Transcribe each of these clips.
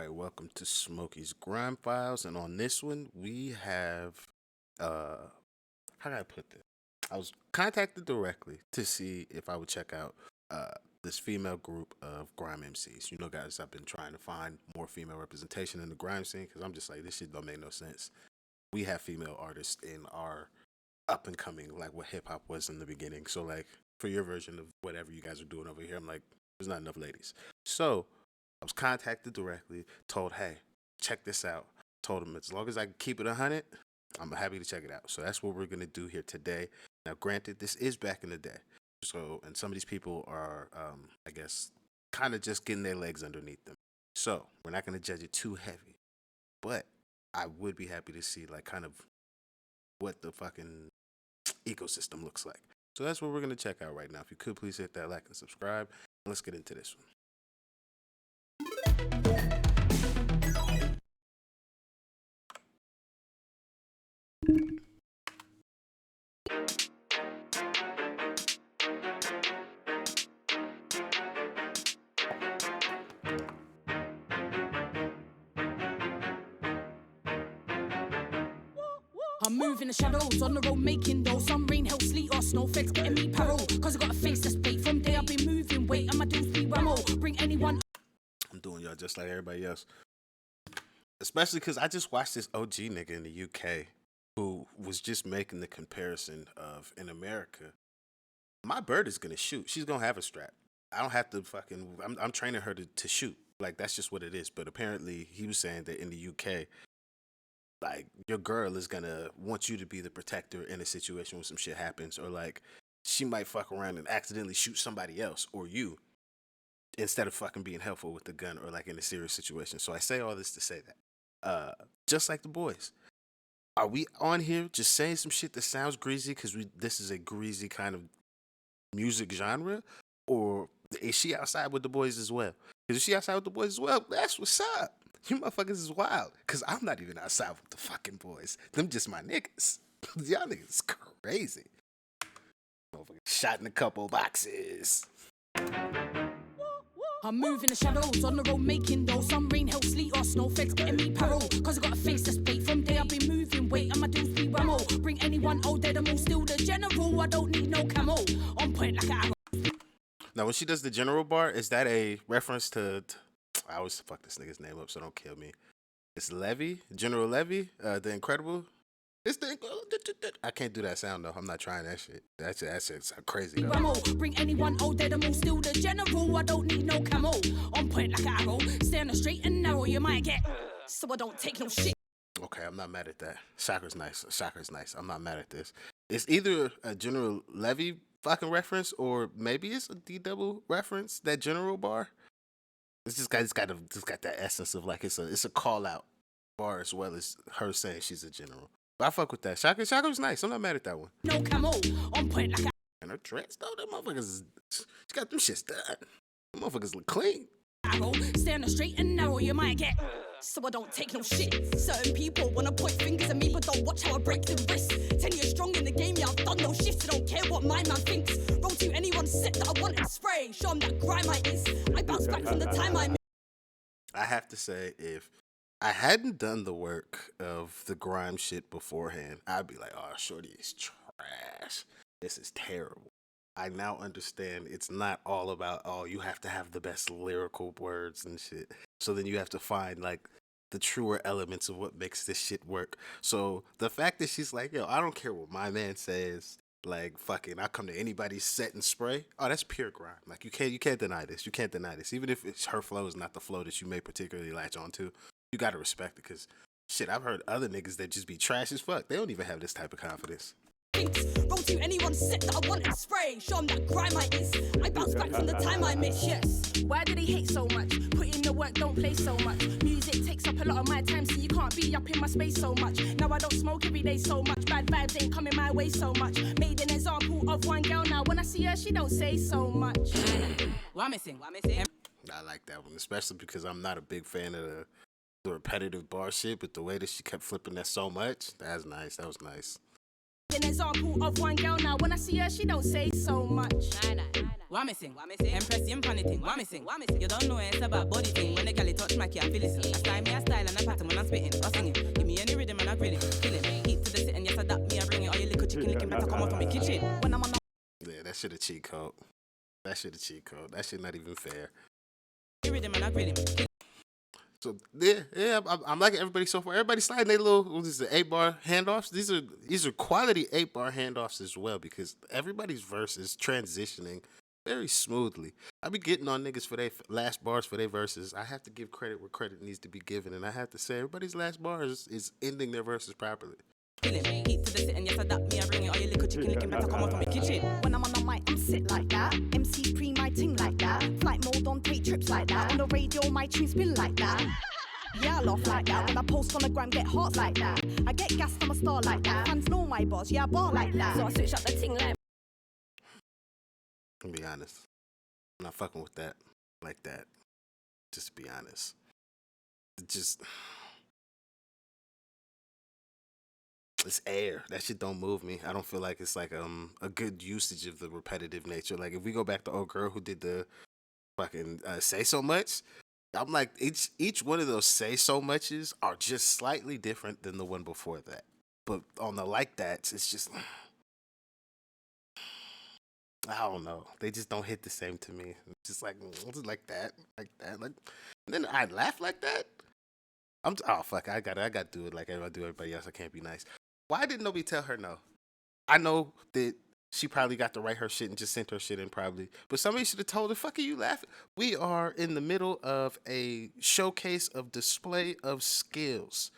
right, welcome to Smokey's Grime Files, and on this one we have how do I put this? I was contacted directly to see if I would check out this female group of grime MCs. You know, guys, I've been trying to find more female representation in the grime scene because I'm just like, this shit don't make no sense. We have female artists in our up and coming, like what hip hop was in the beginning. So, like, for your version of whatever you guys are doing over here, I'm like, there's not enough ladies. So I was contacted directly, told, hey, check this out. Told them as long as I can keep it 100, I'm happy to check it out. So that's what we're gonna do here today. Now, granted, this is back in the day. So, and some of these people are, I guess, kind of just getting their legs underneath them. So we're not gonna judge it too heavy, but I would be happy to see like kind of what the fucking ecosystem looks like. So that's what we're gonna check out right now. If you could please hit that like and subscribe. Let's get into this one. I'm moving the shadows on the road making dough. Some rain, hell, sleet or snow, feds getting me parole. Cause I got a face that's bait. From day I've been moving weight and my dudes be ramo. Bring anyone. I'm doing y'all just like everybody else. Especially because I just watched this OG nigga in the UK who was just making the comparison of in America, my bird is gonna shoot. She's gonna have a strap. I don't have to fucking. I'm training her to shoot. Like that's just what it is. But apparently he was saying that in the UK, like your girl is gonna want you to be the protector in a situation when some shit happens, or like she might fuck around and accidentally shoot somebody else or you instead of fucking being helpful with the gun or like in a serious situation. So I say all this to say that, just like the boys, are we on here just saying some shit that sounds greasy because this is a greasy kind of music genre, or is she outside with the boys as well? Because if she outside with the boys as well, that's what's up. You motherfuckers is wild. Because I'm not even outside with the fucking boys. Them just my niggas. Y'all niggas is crazy. Motherfucker shot in a couple boxes. I'm moving the shadows on the road making dough. Some rain, hell, sleet or snow, feds getting me parole. Cause I got a face that's bait. From day I've been moving weight and my dudes be ramo. Bring anyone old dead, I'm all still the general. I don't need no camo. On point like an arrow. Now, when she does the general bar, is that a reference to I always fuck this nigga's name up, so don't kill me. It's Levy, General Levy, the Incredible. It's the I can't do that sound though. I'm not trying that shit. That shit's crazy. Ramo, bring anyone old dead, I'm all still the general. I don't need no camo. On point like an arrow. Stay on the straight and narrow, you might get. So I don't take no shit. Okay, I'm not mad at that. Shocker's nice. Shocker's nice. I'm not mad at this. It's either a General Levy fucking reference or maybe it's a D-double reference. That general bar. It's got that essence of like it's a call out bar as well as her saying she's a general. But I fuck with that. Shaka was nice. I'm not mad at that one. No camo, on point like and her dreads though, them motherfuckers, she got them shits done. Them motherfuckers look clean. Arrow, stay on the straight and narrow, you might get. So I don't take no shit. Certain people wanna point fingers at me, but don't watch how I break the wrist. 10 years strong in the game, yeah, I've done no shifts. I don't care what my man thinks. Roll to anyone set that I want and spray. Show them that grime I is. I bounce back from the time I missed. I have to say, if I hadn't done the work of the grime shit beforehand, I'd be like, oh, shorty is trash. This is terrible. I now understand it's not all about, oh, you have to have the best lyrical words and shit. So then you have to find like the truer elements of what makes this shit work. So the fact that she's like, yo, I don't care what my man says, like fucking I come to anybody's set and spray. Oh, that's pure grime. Like you can't deny this. You can't deny this. Even if it's her flow is not the flow that you may particularly latch on to, you gotta respect it because shit, I've heard other niggas that just be trash as fuck. They don't even have this type of confidence. Roll to anyone set that I want and spray. Show them that grime I is. I bounce back from the time I missed, yes. Why do they hate so much? Put in the work, don't play so much. Music takes up a lot of my time, so you can't be up in my space so much. Now I don't smoke every day so much. Bad vibes ain't coming my way so much. Made an example of one girl now. When I see her, she don't say so much. What missing? I like that one, especially because I'm not a big fan of the repetitive bar shit, but the way that she kept flipping that so much, that's nice. That was nice. An example of one girl now. When I see her, she don't say so much. What missing? Empress, you funny thing. What missing? You don't know it's about body thing. When the girl touch Smokey, I feel listen. I style me, I style and I pattern when I'm spitting or singing. Give me any rhythm and I grill it, kill him. Heat to the sitting, yes I adapt me, I bring it. All your little chicken licking better come out from my kitchen. When I'm on yeah, that shit a cheat code. That shit a cheat code. That shit not even fair. Rhythm and I grill him. So yeah, I'm liking everybody so far. Everybody sliding their little, what is it, 8-bar handoffs. These are quality 8-bar handoffs as well, because everybody's verse is transitioning very smoothly. I be getting on niggas for their last bars for their verses. I have to give credit where credit needs to be given, and I have to say everybody's last bars is ending their verses properly. Heat to the sitting, yes I adapt me, I bring it. All your little chicken licking better come out from my kitchen. When I'm on the mic, I'm sit like that. MC pre my ting like that. Flight mode on take trips like that. On the radio, my tune spin like that. Yeah, I laugh like that. When I post on the gram, get hearts like that. I get gassed, I'm a star like that. Fans know my boss, yeah, I bar like that. So I switch up the ting like. To be honest, I'm not fucking with that like that. Just to be honest. It's air. That shit don't move me. I don't feel like it's like a good usage of the repetitive nature. Like if we go back to old girl who did the fucking say so much, I'm like each one of those say so muches are just slightly different than the one before that. But on the like that, it's just I don't know. They just don't hit the same to me. It's just like that. Like and then I laugh like that. Oh fuck! I gotta do it like I do everybody else. I can't be nice. Why didn't nobody tell her no? I know that she probably got to write her shit and just sent her shit in probably, but somebody should have told her, "Fuck are you laughing?" We are in the middle of a showcase of display of skills,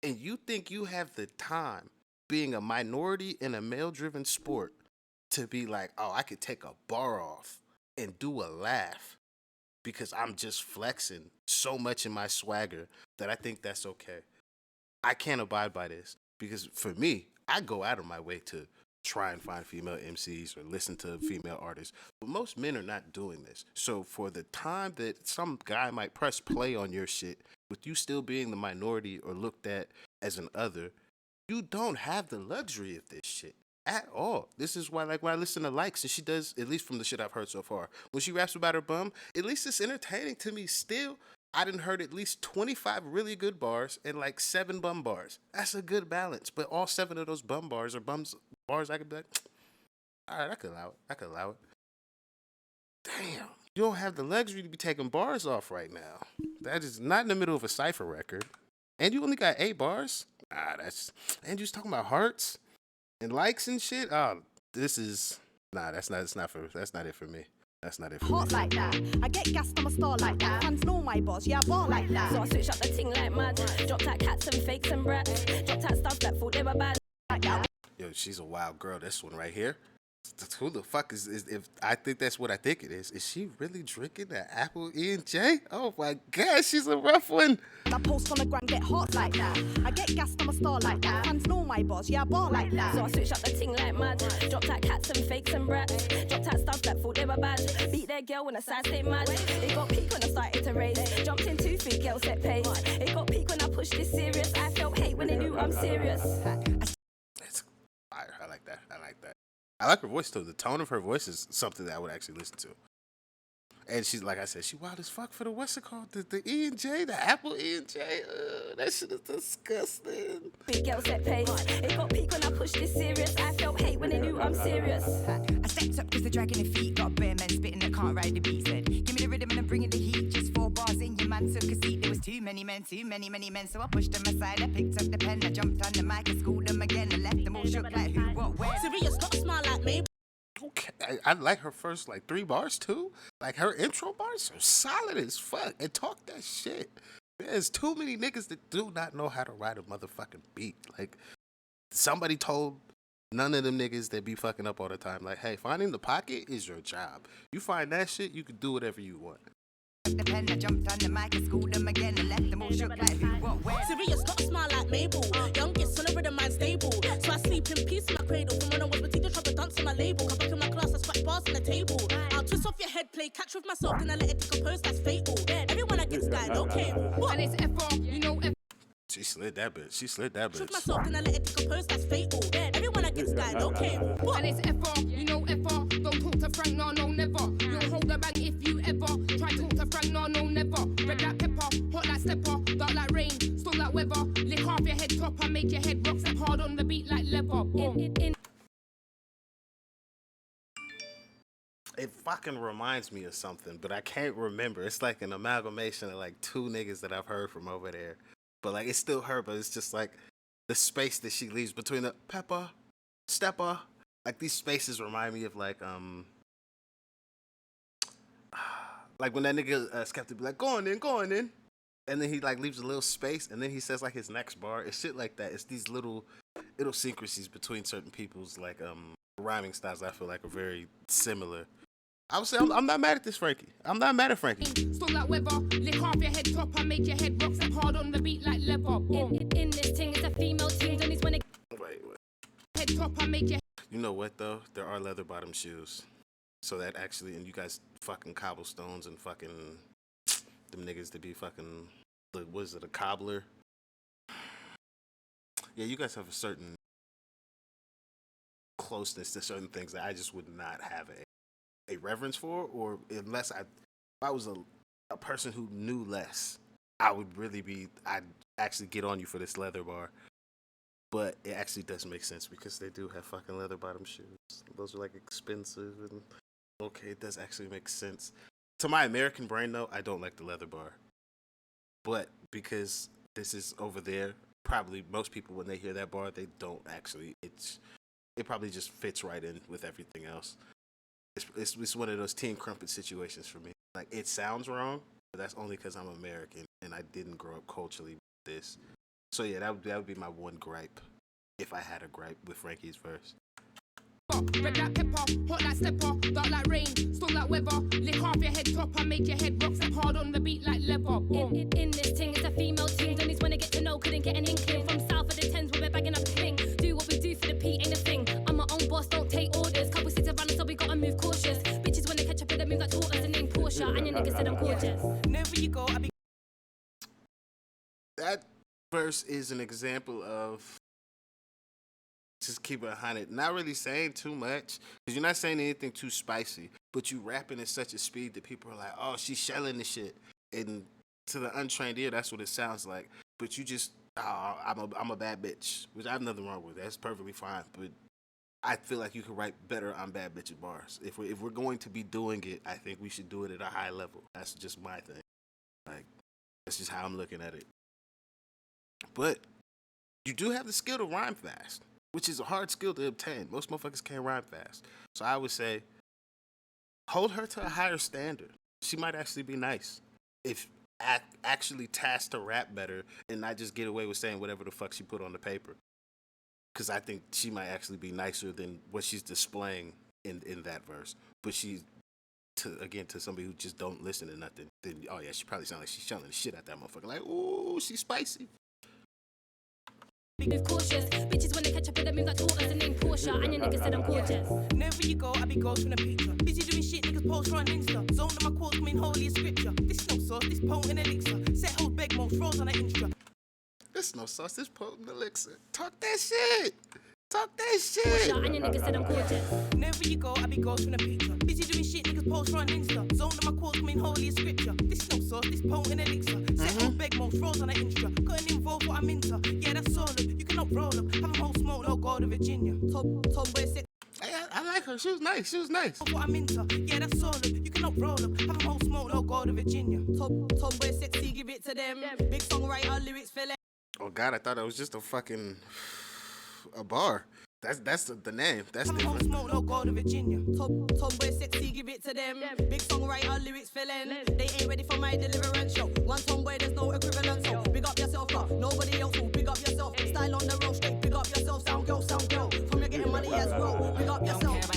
and you think you have the time, being a minority in a male-driven sport, to be like, "Oh, I could take a bar off and do a laugh." Because I'm just flexing so much in my swagger that I think that's okay. I can't abide by this because for me, I go out of my way to try and find female MCs or listen to female artists. But most men are not doing this. So for the time that some guy might press play on your shit, with you still being the minority or looked at as an other, you don't have the luxury of this shit. At all. This is why, like, when I listen to Likes, and she does, at least from the shit I've heard so far, when she raps about her bum, at least it's entertaining to me still. I done heard at least 25 really good bars and like 7 bum bars. That's a good balance. But all 7 of those bum bars are bars I could be like, all right, I could allow it. Damn. You don't have the luxury to be taking bars off right now. That is not in the middle of a cypher record. And you only got 8 bars? And you was talking about hearts? And likes and shit. Oh, this is that's not it for me. That's not it for me. Hot like that. I get gassed, I'm a star like that. Fans know my boss, yeah, I bar like that. So I switch up the ting like mad. Dropped out cats and fakes and brats. Dropped out stuff that thought they were bad like that. Yo, she's a wild girl. This one right here. Who the fuck is if I think that's what I think it is she really drinking that apple E&J? Oh my god, she's a rough one. I post on the gram, get hot like that. I get gassed, I'm a star like that. Fans know my boss, yeah, I bar like that. So I switch up the ting like mad. Dropped out cats and fakes and brats. Dropped out stuff that thought they were bad. Beat their girl when I side stayed mad. It got peak when I started to race. Jumped in 2 feet, girl set pace. It got peak when I pushed this serious. I felt hate when they knew I'm serious. It's fire. I like that. I like her voice too. The tone of her voice is something that I would actually listen to. And she's, like I said, she wild as fuck for the, what's it called? The E&J, the Apple E&J. That shit is disgusting. Big girl set pace. It got peak when I pushed this serious. I felt hate when they knew I'm serious. I stepped up cause the dragging the feet. Got bare men spitting that can't ride the beat. Said, give me the rhythm and I'm bringing the heat. Just 4 bars in your man took a seat. There was too many men. So I pushed them aside. I picked up the pen. I jumped on the mic and schooled them again. I left them all shook like who, what, where. Serious, not smile like me. Okay, I like her first like 3 bars too. Like her intro bars are solid as fuck and talk that shit. There's too many niggas that do not know how to write a motherfucking beat. Like somebody told none of them niggas that be fucking up all the time. Like, hey, finding the pocket is your job. You find that shit, you can do whatever you want. The pen, I jumped on the mic and schooled them again and left them all shook like who, what, where. Serious, not smile like Mabel. Youngest, on a rhythm, man stable. So I sleep in peace in my cradle. From when I was with teacher, trying to dance on my label. Come back in my class, I scratch bars on the table. I'll twist off your head, play catch with myself, then I let it decompose, that's fatal. Everyone against guy, no cable. And it's F-R, you know F. She slid that bitch. With myself, then I let it decompose, that's fatal. Everyone against guy, no cable. And it's F-R, you know F-R. Don't talk to Frank, no, never. You'll hold the bank if you ever try to talk to Frank, no, never. Red like pepper, hot like stepper, dark like rain, storm like weather. Lick off your head top and make your head rock. Step hard on the beat like leather. It fucking reminds me of something, but I can't remember. It's like an amalgamation of like two niggas that I've heard from over there. But like it's still her, but it's just like the space that she leaves between the pepper, stepper. Like these spaces remind me of like when that nigga Skeptic be like, go on in. And then he like leaves a little space and then he says like his next bar. It's shit like that. It's these little idiosyncrasies between certain people's like rhyming styles I feel like are very similar. I would say I'm not mad at this, Frankie. I'm not mad at Frankie. Storm like weather, lick off your head top and make your head rock. Step hard on the beat like leather. In this thing, it's a female team. Don't when it Wait. Head top and make your. You know what though? There are leather bottom shoes. So that actually, and you guys fucking cobblestones and fucking them niggas to be fucking, what is it, a cobbler? Yeah, you guys have a certain closeness to certain things that I just would not have a reverence for, or unless if I was a person who knew less, I'd actually get on you for this leather bar. But it actually does make sense because they do have fucking leather bottom shoes. Those are like expensive and okay, it does actually make sense. To my American brain though, I don't like the leather bar. But because this is over there, probably most people when they hear that bar, they don't actually, it probably just fits right in with everything else. It's one of those Team Crumpet situations for me. Like it sounds wrong, but that's only because I'm American and I didn't grow up culturally with this. So yeah, that would be my one gripe, if I had a gripe with Frankie's verse. Red like pepper, hot like stepper, dark like rain, storm like weather. Lick off your head top and make your head rock. Step hard on the beat like leather. In this thing, it's a female team. Don't wanna get to know, couldn't get an inkling. From south of the Thames, where we're bagging up the thing. Do what we do for the P, ain't a thing. I'm my own boss, don't take orders. Couple sits around us, so we gotta move cautious. Bitches wanna catch up with the moves that taught us the name Portia, and your niggas said I'm gorgeous. Wherever you go, I be. That verse is an example of just keep it 100. Not really saying too much, because you're not saying anything too spicy, but you rapping at such a speed that people are like, oh, she's shelling the shit. And to the untrained ear, that's what it sounds like. But you just, oh, I'm a bad bitch, which I have nothing wrong with. That's perfectly fine. But I feel like you can write better on bad bitch bars. If we're going to be doing it, I think we should do it at a high level. That's just my thing. Like, that's just how I'm looking at it. But you do have the skill to rhyme fast, which is a hard skill to obtain. Most motherfuckers can't rhyme fast. So I would say, hold her to a higher standard. She might actually be nice if actually tasked to rap better and not just get away with saying whatever the fuck she put on the paper. Because I think she might actually be nicer than what she's displaying in that verse. But she's, to somebody who just don't listen to nothing, then, oh yeah, she probably sounds like she's shelling the shit out that motherfucker. Like, ooh, she's spicy. Move cautious, bitches wanna catch up with the moves that taught us the name Portia, and your niggas said I'm gorgeous. Wherever you go, I be ghost from the picture. Busy doing shit, niggas post run Insta. Zone of my quotes mean holy as scripture. This no sauce, this potent elixir. Set hold beg most froze on the instra. This no sauce, this potent elixir. Talk that shit. Talk that shit. Portia, and your niggas said I'm gorgeous. Wherever you go, I be ghost from the picture. Busy doing shit, niggas post run Insta. Zone of my quotes mean holy as scripture. This no sauce, this potent elixir. Set hold beg most froze on the instra. Got an involved what I'm into. Yeah, that's all. You cannot roll up. Have a whole smoke, no gold to Virginia. Tomboy sick. I like her. She was nice. What I'm into. Yeah, that's all. You cannot roll up. Have a whole smoke, no gold to Virginia. Tomboy sexy, give it to them. Big songwriter, lyrics fill it. Oh God, I thought it was just a bar. That's the name. That's different. Smoke, no gold to Virginia. Tomboy sexy, give it to them. Big songwriter, lyrics filling. They ain't ready for my deliverance show. One tomboy, there's no equivalent. So big up yourself, nobody else will big up yourself. Style on the road straight, big up yourself. Sound girl. From you getting money as well. Big up yourself.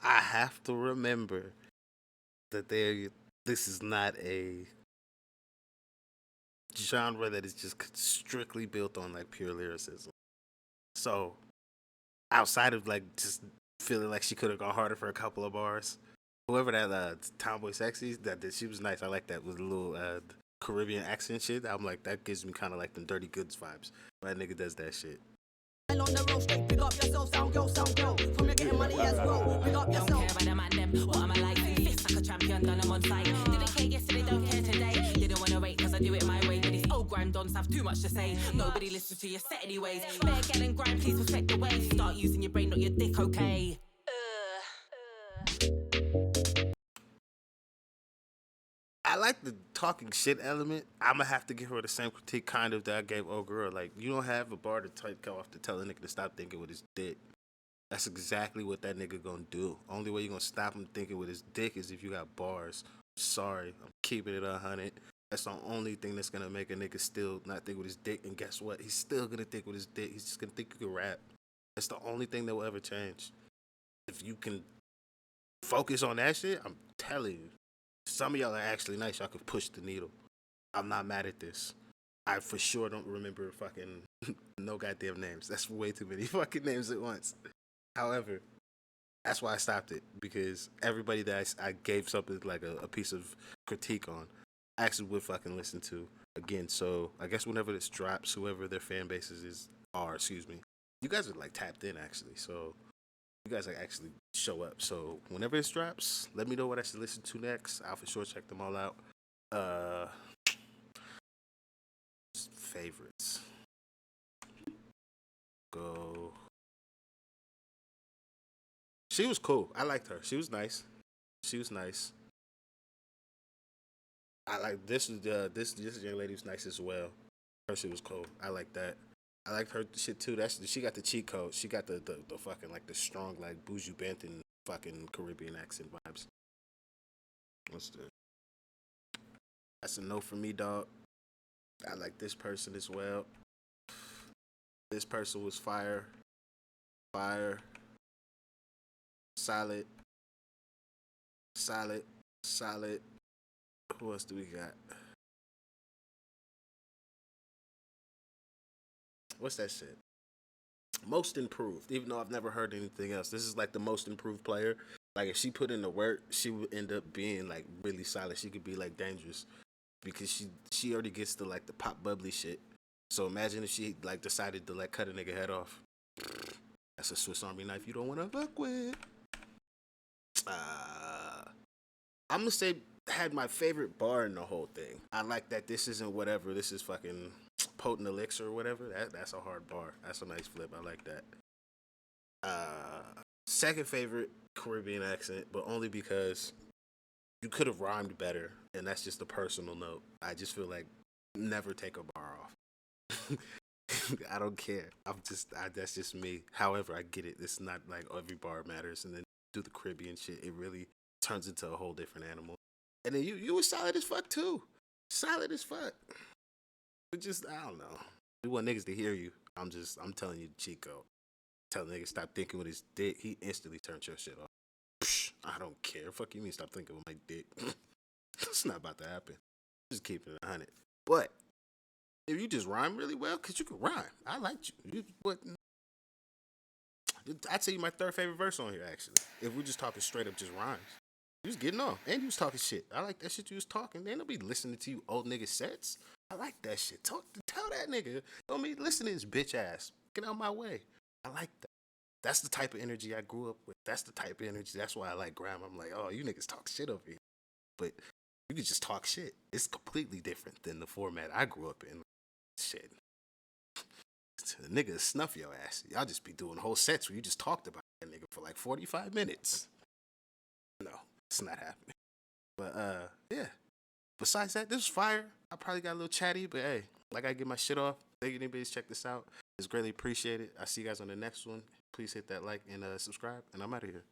I have to remember that this is not a genre that is just strictly built on like pure lyricism. So outside of like just feeling like she could have gone harder for a couple of bars, whoever that Tomboy Sexy, that she was nice. I like that with a little Caribbean accent shit. I'm like, that gives me kind of like them Dirty Goods vibes. That nigga does that shit. On the road straight, big up yourself, sound girl. From you getting money as well, big up yourself. Don't care about them and them, what am I like? Fist like a champion. and done them on site. Didn't care yesterday, don't care today. Didn't wanna wait cause I do it my way. But these old grime dons have too much to say. Nobody listens to your set anyways. Better get and grime, please respect the way. Start using your brain, not your dick, okay? I like the talking shit element. I'm gonna have to give her the same critique kind of that I gave old girl. Like, you don't have a bar to take off to tell a nigga to stop thinking with his dick. That's exactly what that nigga gonna do. Only way you gonna stop him thinking with his dick is if you got bars. Sorry, I'm keeping it 100. That's the only thing that's gonna make a nigga still not think with his dick. And guess what? He's still gonna think with his dick. He's just gonna think you can rap. That's the only thing that will ever change. If you can focus on that shit, I'm telling you. Some of y'all are actually nice. Y'all could push the needle. I'm not mad at this. I for sure don't remember fucking no goddamn names. That's way too many fucking names at once. However, that's why I stopped it. Because everybody that I gave something like a piece of critique on, I actually would fucking listen to again. So I guess whenever this drops, whoever their fan bases are, you guys are like tapped in actually. So you guys like actually show up. So whenever this drops, let me know what I should listen to next. I'll for sure check them all out. Favorites. Go. She was cool. I liked her. She was nice. I like this young lady was nice as well. Her shit was cool. I like that. I liked her shit too. She got the cheat code. She got the fucking like the strong like Buju Banton fucking Caribbean accent vibes. That's a no for me, dog. I like this person as well. This person was fire. Solid. Who else do we got? What's that shit? Most improved, even though I've never heard anything else. This is like the most improved player. Like if she put in the work, she would end up being like really solid. She could be like dangerous because she already gets the like the pop bubbly shit. So imagine if she like decided to like cut a nigga head off. That's a Swiss Army knife you don't want to fuck with. I'm gonna say had my favorite bar in the whole thing. I like that this isn't whatever. This is fucking potent elixir or whatever. That's a hard bar. That's a nice flip. I like that. Second favorite Caribbean accent, but only because you could have rhymed better, and that's just a personal note. I just feel like never take a bar off. I don't care. That's just me. However, I get it. It's not like every bar matters, and then do the Caribbean shit. It really turns into a whole different animal. And then you were solid as fuck too. Solid as fuck. But just I don't know. We want niggas to hear you. I'm telling you, Chico. Tell niggas stop thinking with his dick. He instantly turned your shit off. Psh, I don't care. Fuck you mean stop thinking with my dick. It's not about to happen. Just keeping it 100. But if you just rhyme really well, cause you can rhyme. I like you. I'd say you my third favorite verse on here actually. If we're just talking straight up just rhymes. You was getting off. And you was talking shit. I like that shit you was talking. They don't be listening to you old nigga sets. I like that shit. Tell that nigga. Don't be listening to his bitch ass. Get out my way. I like that. That's the type of energy I grew up with. That's the type of energy. That's why I like Grime. I'm like, oh, you niggas talk shit over here. But you can just talk shit. It's completely different than the format I grew up in. Shit. The nigga snuff your ass. Y'all just be doing whole sets where you just talked about that nigga for like 45 minutes. No, it's not happening. But yeah. Besides that, this was fire. I probably got a little chatty, but hey, like I get my shit off. Thank you anybody's check this out. It's greatly appreciated. I'll see you guys on the next one. Please hit that like and subscribe, and I'm out of here.